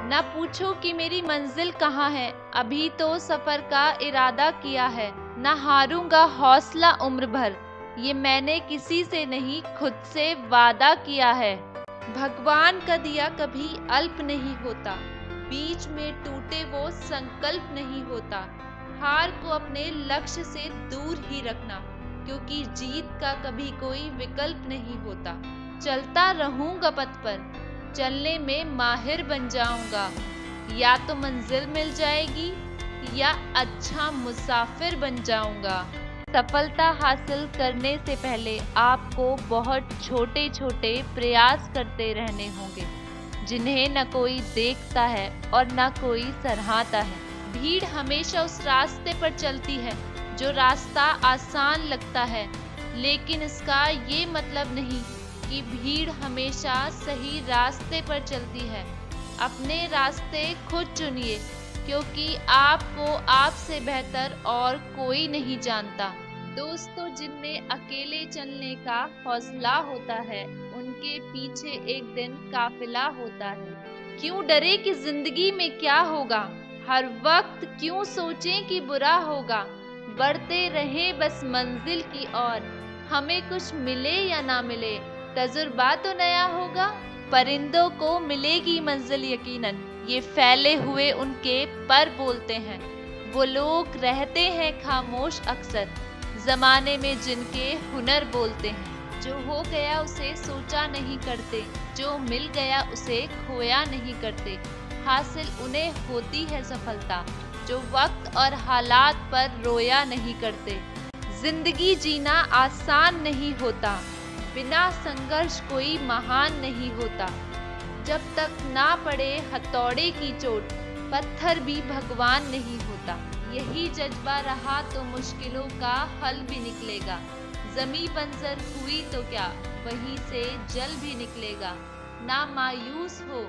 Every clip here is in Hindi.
न पूछो कि मेरी मंजिल कहाँ है, अभी तो सफर का इरादा किया है। न हारूंगा हौसला उम्र भर, ये मैंने किसी से नहीं खुद से वादा किया है। भगवान का दिया कभी अल्प नहीं होता, बीच में टूटे वो संकल्प नहीं होता। हार को अपने लक्ष्य से दूर ही रखना, क्योंकि जीत का कभी कोई विकल्प नहीं होता। चलता रहूंगा पथ पर, चलने में माहिर बन जाऊंगा। या तो मंजिल मिल जाएगी या अच्छा मुसाफिर बन जाऊंगा। सफलता हासिल करने से पहले आपको बहुत छोटे छोटे प्रयास करते रहने होंगे, जिन्हें न कोई देखता है और न कोई सराहता है। भीड़ हमेशा उस रास्ते पर चलती है जो रास्ता आसान लगता है, लेकिन इसका ये मतलब नहीं कि भीड़ हमेशा सही रास्ते पर चलती है। अपने रास्ते खुद चुनिए, क्योंकि आपको आपसे बेहतर और कोई नहीं जानता। दोस्तों, जिनमें अकेले चलने का हौसला होता है, उनके पीछे एक दिन काफिला होता है। क्यों डरे कि जिंदगी में क्या होगा, हर वक्त क्यों सोचें कि बुरा होगा। बढ़ते रहे बस मंजिल की ओर, हमें कुछ मिले या ना मिले, तजुर्बा तो नया होगा। परिंदों को मिलेगी मंजिल यकीनन, ये फैले हुए उनके पर बोलते हैं। वो लोग रहते हैं खामोश अक्सर, जमाने में जिनके हुनर बोलते हैं। जो हो गया उसे सोचा नहीं करते, जो मिल गया उसे खोया नहीं करते। हासिल उन्हें होती है सफलता, जो वक्त और हालात पर रोया नहीं करते। जिंदगी जीना आसान नहीं होता, बिना संघर्ष कोई महान नहीं होता। जब तक ना पड़े हथौड़े की चोट, पत्थर भी भगवान नहीं होता। यही जज्बा रहा तो मुश्किलों का हल भी निकलेगा। जमी बंजर हुई तो क्या, वहीं से जल भी निकलेगा। ना मायूस हो,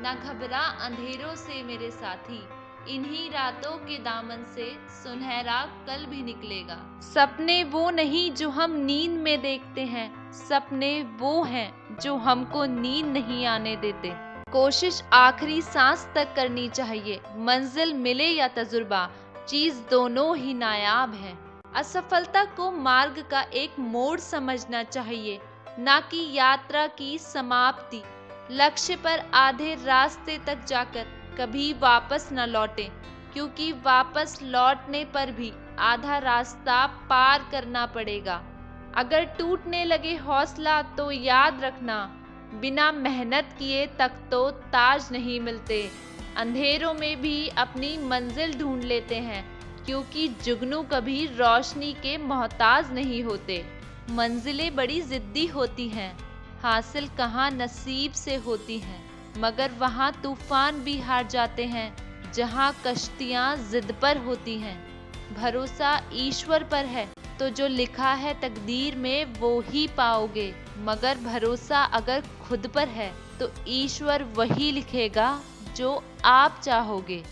ना घबरा अंधेरों से मेरे साथी, इन्हीं रातों के दामन से सुनहरा कल भी निकलेगा। सपने वो नहीं जो हम नींद में देखते हैं, सपने वो हैं जो हमको नींद नहीं आने देते। कोशिश आखिरी सांस तक करनी चाहिए, मंजिल मिले या तजुर्बा, चीज दोनों ही नायाब है। असफलता को मार्ग का एक मोड़ समझना चाहिए, ना कि यात्रा की समाप्ति। लक्ष्य पर आधे रास्ते तक जाकर कभी वापस न लौटें, क्योंकि वापस लौटने पर भी आधा रास्ता पार करना पड़ेगा। अगर टूटने लगे हौसला तो याद रखना, बिना मेहनत किए तक तो ताज नहीं मिलते। अंधेरों में भी अपनी मंजिल ढूंढ लेते हैं, क्योंकि जुगनू कभी रोशनी के मोहताज नहीं होते। मंजिलें बड़ी जिद्दी होती हैं, हासिल कहाँ नसीब से होती हैं, मगर वहाँ तूफान भी हार जाते हैं जहाँ कश्तियाँ जिद पर होती हैं। भरोसा ईश्वर पर है तो जो लिखा है तकदीर में वो ही पाओगे, मगर भरोसा अगर खुद पर है तो ईश्वर वही लिखेगा जो आप चाहोगे।